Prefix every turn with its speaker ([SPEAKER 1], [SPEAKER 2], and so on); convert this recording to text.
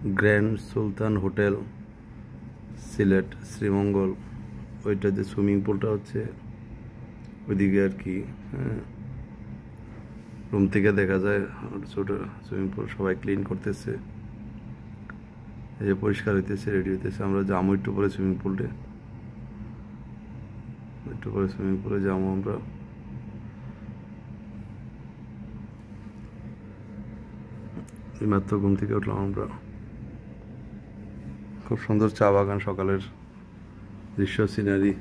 [SPEAKER 1] Grand সুলতান hotel Sylhet Sreemangal, ওইটা যে swimming পুলটা হচ্ছে ওইদিকে আর কি। হ্যাঁ, রুম থেকে দেখা যায় ছোট সুইমিং পুল, সবাই ক্লিন করতেছে, এই যে পরিষ্কার হইতেছে, রেডি হইতেছে। আমরা যাবো একটু পরে সুইমিং পুলে, একটু পরে সুইমিং পুলে যাবো আমরা। এইমাত্র ঘুম থেকে উঠলাম আমরা। খুব সুন্দর চা বাগান, সকালের দৃশ্য, সিনারি।